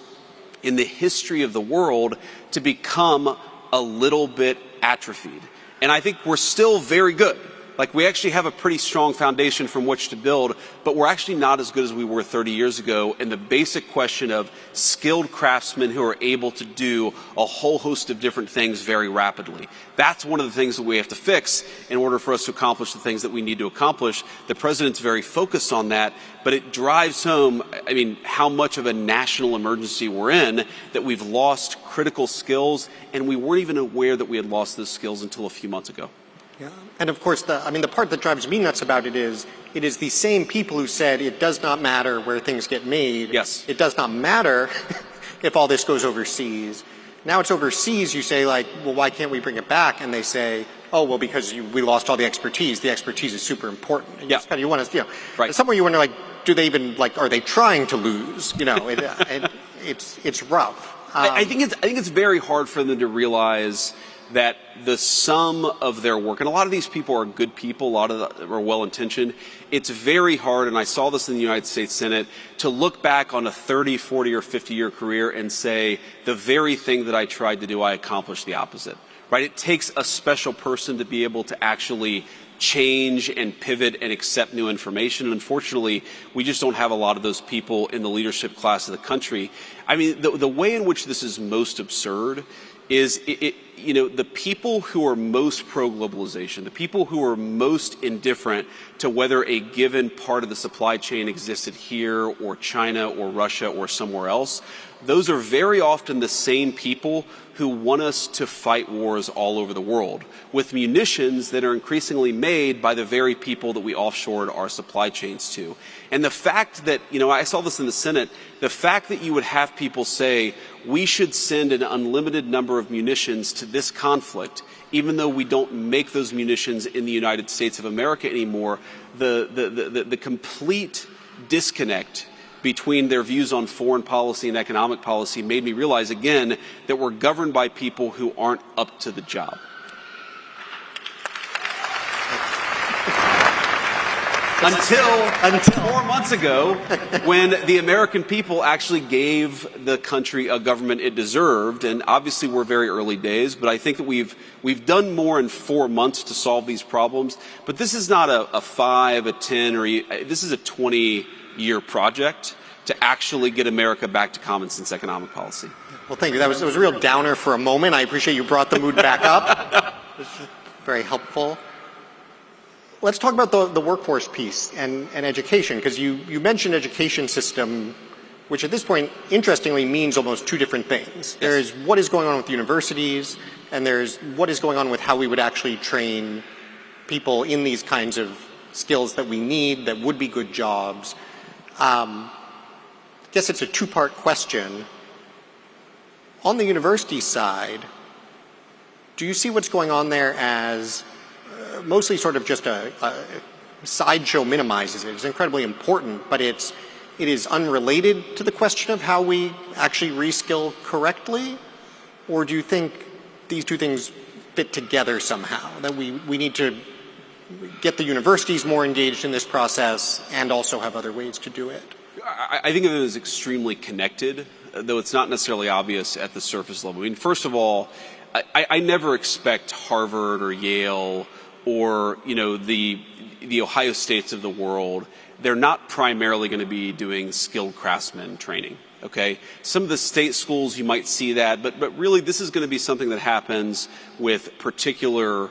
in the history of the world to become a little bit atrophied. And I think we're still very good. Like, we actually have a pretty strong foundation from which to build, but we're actually not as good as we were 30 years ago. And the basic question of skilled craftsmen who are able to do a whole host of different things very rapidly. That's one of the things that we have to fix in order for us to accomplish the things that we need to accomplish. The president's very focused on that, but it drives home, how much of a national emergency we're in, that we've lost critical skills, and we weren't even aware that we had lost those skills until a few months ago. Yeah. And of course, the part that drives me nuts about it is the same people who said it does not matter where things get made. Yes. It does not matter if all this goes overseas. Now it's overseas, you say, like, well, why can't we bring it back? And they say, oh, well, because we lost all the expertise. The expertise is super important. And yeah. You want to, right. Somewhere you wonder, like, do they even, like, are they trying to lose? It's rough. I think it's very hard for them to realize that the sum of their work, and a lot of these people are good people, a lot of them are well-intentioned, it's very hard, and I saw this in the United States Senate, to look back on a 30, 40, or 50-year career and say, the very thing that I tried to do, I accomplished the opposite, right? It takes a special person to be able to actually change and pivot and accept new information. And unfortunately, we just don't have a lot of those people in the leadership class of the country. The way in which this is most absurd is the people who are most pro-globalization, the people who are most indifferent to whether a given part of the supply chain existed here or China or Russia or somewhere else, those are very often the same people who want us to fight wars all over the world with munitions that are increasingly made by the very people that we offshored our supply chains to. And the fact that, I saw this in the Senate, the fact that you would have people say, we should send an unlimited number of munitions to this conflict, even though we don't make those munitions in the United States of America anymore, the complete disconnect between their views on foreign policy and economic policy made me realize again that we're governed by people who aren't up to the job. Until 4 months ago, when the American people actually gave the country a government it deserved, and obviously we're very early days, but I think that we've done more in 4 months to solve these problems. But this is not a 5, a 10, this is a 20-year project to actually get America back to common sense economic policy. Well, thank you. It was a real downer for a moment. I appreciate you brought the mood back up. This is very helpful. let's talk about the workforce piece and education, because you mentioned education system, which at this point, interestingly, means almost two different things. Yes. There's what is going on with universities, and there's what is going on with how we would actually train people in these kinds of skills that we need, that would be good jobs. I guess it's a two-part question. On the university side, do you see what's going on there as mostly sort of just a sideshow minimizes it? It's incredibly important, but it is unrelated to the question of how we actually reskill correctly? Or do you think these two things fit together somehow, that we need to get the universities more engaged in this process and also have other ways to do it? I think of it as extremely connected, though it's not necessarily obvious at the surface level. I mean, first of all, I never expect Harvard or Yale or, the Ohio States of the world. They're not primarily going to be doing skilled craftsman training. Okay, some of the state schools you might see that, but really this is going to be something that happens with particular,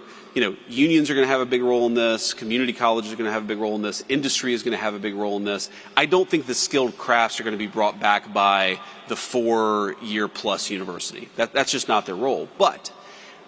unions are going to have a big role in this, community colleges are going to have a big role in this, industry is going to have a big role in this. I don't think the skilled crafts are going to be brought back by the 4-year plus university. That's just not their role. But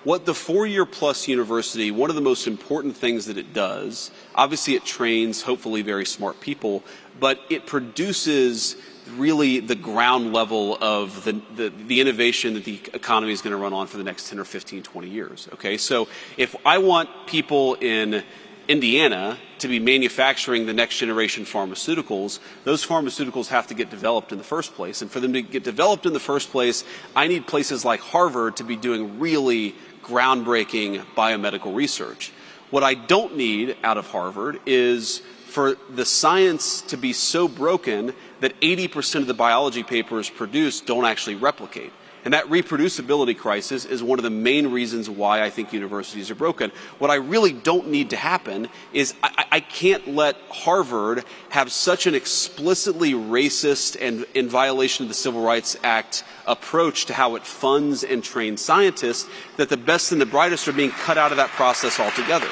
what the 4-year plus university, one of the most important things that it does, obviously it trains hopefully very smart people, but it produces really the ground level of the innovation that the economy is going to run on for the next 10 or 15, 20 years. Okay, so if I want people in Indiana to be manufacturing the next generation pharmaceuticals, those pharmaceuticals have to get developed in the first place. And for them to get developed in the first place, I need places like Harvard to be doing really groundbreaking biomedical research. What I don't need out of Harvard is for the science to be so broken that 80% of the biology papers produced don't actually replicate. And that reproducibility crisis is one of the main reasons why I think universities are broken. What I really don't need to happen is I can't let Harvard have such an explicitly racist and in violation of the Civil Rights Act approach to how it funds and trains scientists that the best and the brightest are being cut out of that process altogether.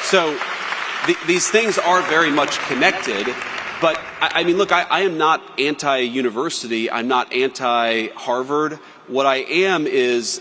So these things are very much connected. But, I mean, look, I am not anti-university. I'm not anti-Harvard. What I am is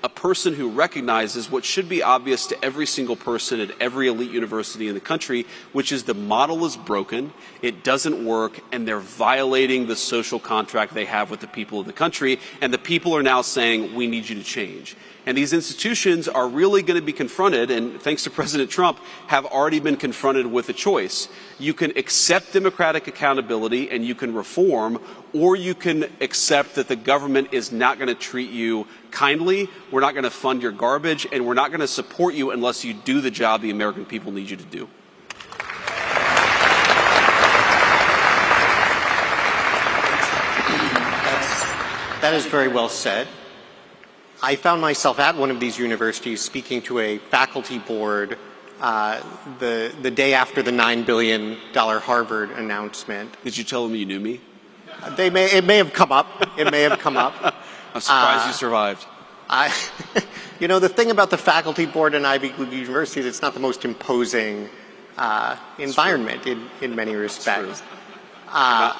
a person who recognizes what should be obvious to every single person at every elite university in the country, which is the model is broken, it doesn't work, and they're violating the social contract they have with the people of the country, and the people are now saying, we need you to change. And these institutions are really going to be confronted, and thanks to President Trump, have already been confronted with a choice. You can accept democratic accountability and you can reform, or you can accept that the government is not going to treat you kindly, we're not going to fund your garbage, and we're not going to support you unless you do the job the American people need you to do. That is very well said. I found myself at one of these universities speaking to a faculty board the day after the $9 billion Harvard announcement. Did you tell them you knew me? It may have come up. It may have come up. I'm surprised you survived. The thing about the faculty board in Ivy League universities, it's not the most imposing environment in many respects.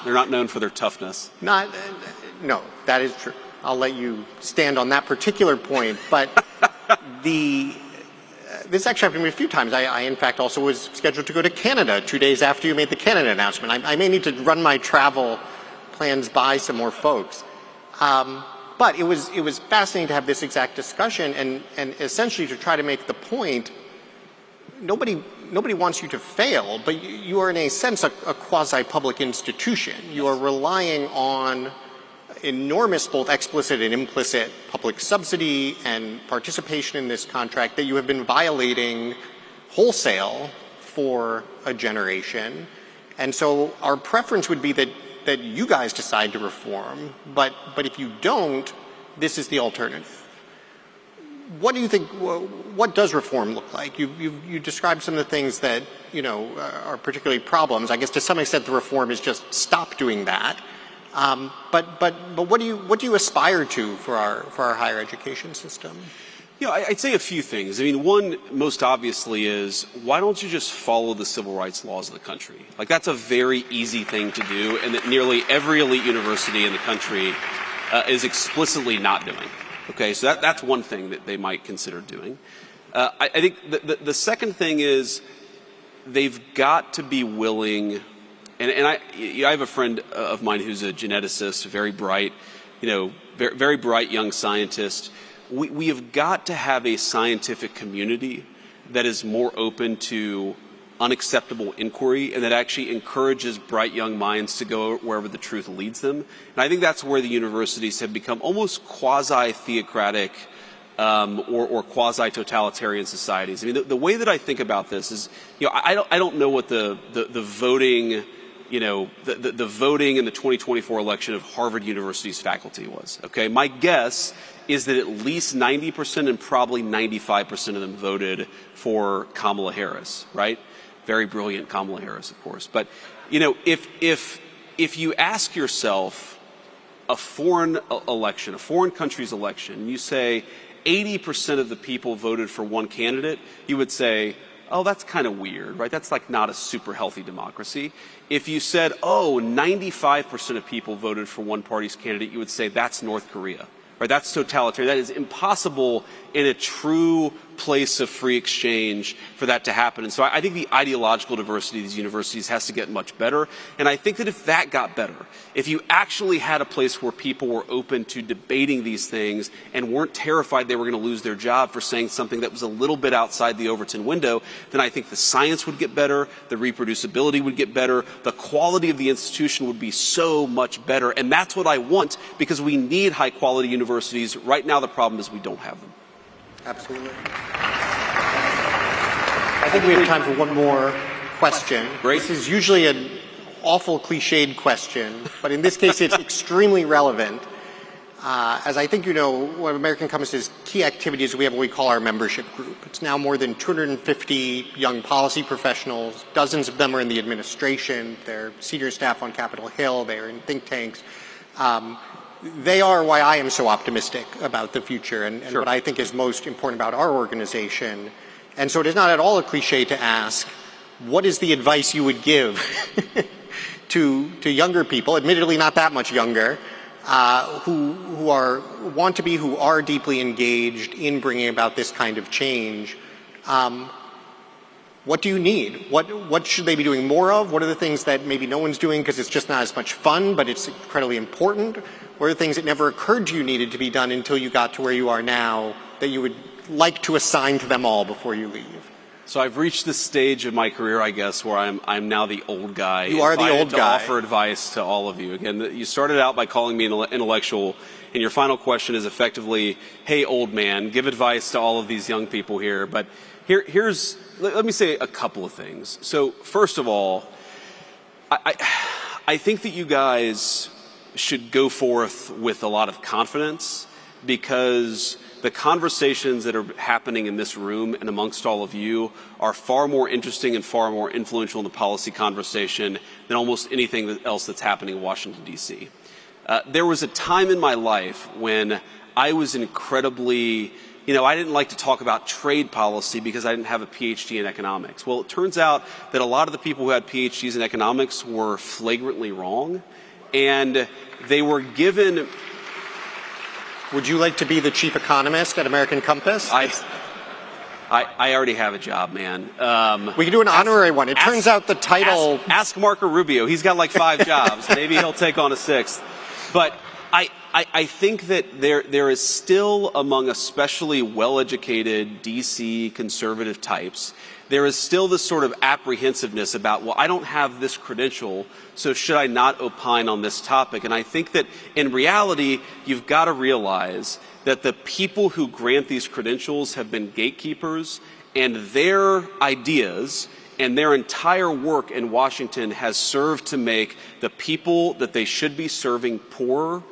They're not known for their toughness. No, that is true. I'll let you stand on that particular point, but this actually happened to me a few times. I in fact also was scheduled to go to Canada 2 days after you made the Canada announcement. I may need to run my travel plans by some more folks. But it was fascinating to have this exact discussion and essentially to try to make the point, nobody wants you to fail, but you are in a sense a quasi-public institution. You are relying on enormous both explicit and implicit public subsidy and participation in this contract that you have been violating wholesale for a generation. And so our preference would be that you guys decide to reform, but if you don't, this is the alternative. What do you think, what does reform look like? You described some of the things that, are particularly problems. I guess to some extent the reform is just stop doing that. But what do you aspire to for our higher education system? I'd say a few things. I mean, one, most obviously, is why don't you just follow the civil rights laws of the country? Like, that's a very easy thing to do, and that nearly every elite university in the country is explicitly not doing. Okay, so that's one thing that they might consider doing. I think the second thing is they've got to be willing, and I have a friend of mine who's a geneticist, very bright, very bright young scientist. We have got to have a scientific community that is more open to unacceptable inquiry and that actually encourages bright young minds to go wherever the truth leads them. And I think that's where the universities have become almost quasi-theocratic or quasi-totalitarian societies. I mean, the way that I think about this is, I don't know what the voting, the voting in the 2024 election of Harvard University's faculty was. Okay, my guess is that at least 90% and probably 95% of them voted for Kamala Harris, right? Very brilliant Kamala Harris, of course. But, if you ask yourself a foreign election, a foreign country's election, and you say 80% of the people voted for one candidate, you would say, oh, that's kind of weird, right? That's like not a super healthy democracy. If you said, 95% of people voted for one party's candidate, you would say that's North Korea. Right, that's totalitarian. That is impossible in a true place of free exchange for that to happen. And so I think the ideological diversity of these universities has to get much better. And I think that if that got better, if you actually had a place where people were open to debating these things and weren't terrified they were going to lose their job for saying something that was a little bit outside the Overton window, then I think the science would get better, the reproducibility would get better, the quality of the institution would be so much better. And that's what I want, because we need high-quality universities. Right now the problem is we don't have them. Absolutely. I think we have time for one more question. Great. This is usually an awful cliched question, but in this case it's extremely relevant. As I think you know, one of American Compass's key activities, we have what we call our membership group. It's now more than 250 young policy professionals. Dozens of them are in the administration. They're senior staff on Capitol Hill. They're in think tanks. They are why I am so optimistic about the future and Sure. what I think is most important about our organization. And so it is not at all a cliche to ask, what is the advice you would give to younger people, admittedly not that much younger, who are deeply engaged in bringing about this kind of change? What do you need? What should they be doing more of? What are the things that maybe no one's doing because it's just not as much fun, but it's incredibly important? What are the things that never occurred to you needed to be done until you got to where you are now that you would like to assign to them all before you leave? So I've reached this stage of my career, I guess, where I'm now the old guy. You are the old guy. To offer advice to all of you. Again, you started out by calling me an intellectual, and your final question is effectively, hey, old man, give advice to all of these young people here. But let me say a couple of things. So first of all, I think that you guys should go forth with a lot of confidence, because the conversations that are happening in this room and amongst all of you are far more interesting and far more influential in the policy conversation than almost anything else that's happening in Washington, D.C. There was a time in my life when I was incredibly, I didn't like to talk about trade policy because I didn't have a PhD in economics. Well, it turns out that a lot of the people who had PhDs in economics were flagrantly wrong, and they were given... Would you like to be the chief economist at American Compass? I already have a job, man. We can do an honorary one. It turns out the title... Ask Marco Rubio. He's got like 5 jobs. Maybe he'll take on a 6th. But I think that there is still, among especially well-educated D.C. conservative types, there is still this sort of apprehensiveness about, well, I don't have this credential, so should I not opine on this topic? And I think that in reality, you've got to realize that the people who grant these credentials have been gatekeepers, and their ideas and their entire work in Washington has served to make the people that they should be serving poorer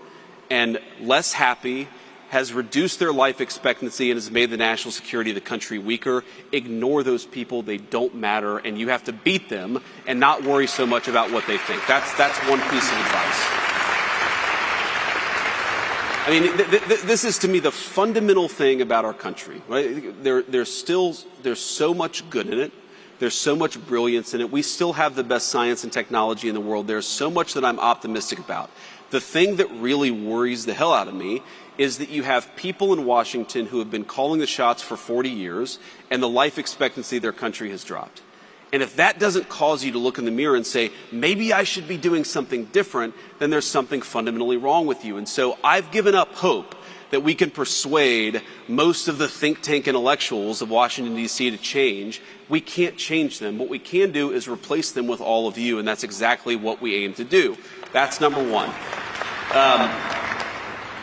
and less happy, has reduced their life expectancy, and has made the national security of the country weaker. Ignore those people. They don't matter, and you have to beat them and not worry so much about what they think. That's one piece of advice. I mean, this is to me the fundamental thing about our country. Right? There's so much good in it. There's so much brilliance in it. We still have the best science and technology in the world. There's so much that I'm optimistic about. The thing that really worries the hell out of me is that you have people in Washington who have been calling the shots for 40 years, and the life expectancy of their country has dropped. And if that doesn't cause you to look in the mirror and say, maybe I should be doing something different, then there's something fundamentally wrong with you. And so I've given up hope that we can persuade most of the think tank intellectuals of Washington, D.C. to change. We can't change them. What we can do is replace them with all of you, and that's exactly what we aim to do. That's number one.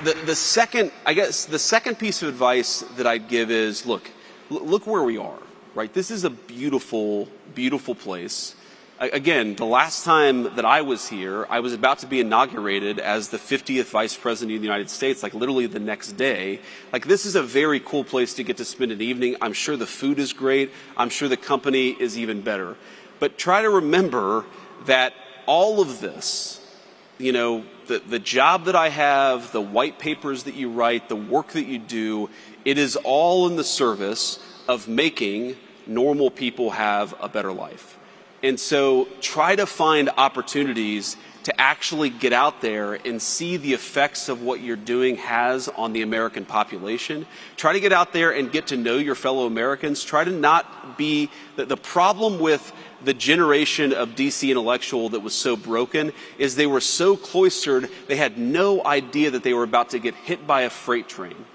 The second piece of advice that I'd give is, look where we are. Right? This is a beautiful, beautiful place. Again, the last time that I was here, I was about to be inaugurated as the 50th Vice President of the United States, like literally the next day. Like, this is a very cool place to get to spend an evening. I'm sure the food is great. I'm sure the company is even better. But try to remember that all of this, you know, the job that I have, the white papers that you write, the work that you do, it is all in the service of making normal people have a better life. And so try to find opportunities to actually get out there and see the effects of what you're doing has on the American population. Try to get out there and get to know your fellow Americans. Try to not be the problem with the generation of DC intellectual that was so broken is they were so cloistered, they had no idea that they were about to get hit by a freight train.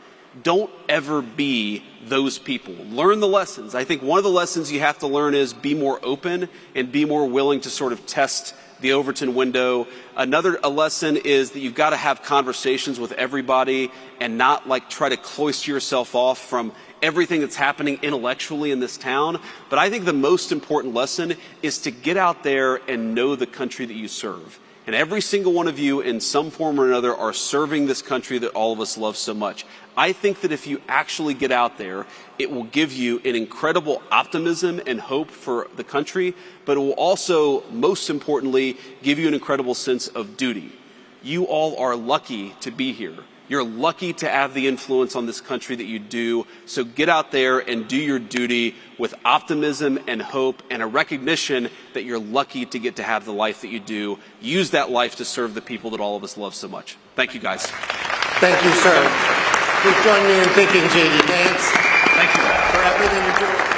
Don't ever be those people. Learn the lessons. I think one of the lessons you have to learn is be more open and be more willing to sort of test the Overton window. A lesson is that you've got to have conversations with everybody and not like try to cloister yourself off from everything that's happening intellectually in this town. But I think the most important lesson is to get out there and know the country that you serve. And every single one of you in some form or another are serving this country that all of us love so much. I think that if you actually get out there, it will give you an incredible optimism and hope for the country, but it will also, most importantly, give you an incredible sense of duty. You all are lucky to be here. You're lucky to have the influence on this country that you do. So get out there and do your duty with optimism and hope and a recognition that you're lucky to get to have the life that you do. Use that life to serve the people that all of us love so much. Thank you, guys. Thank you, sir. Please join me in thanking JD Vance. Thank you. For everything you're doing.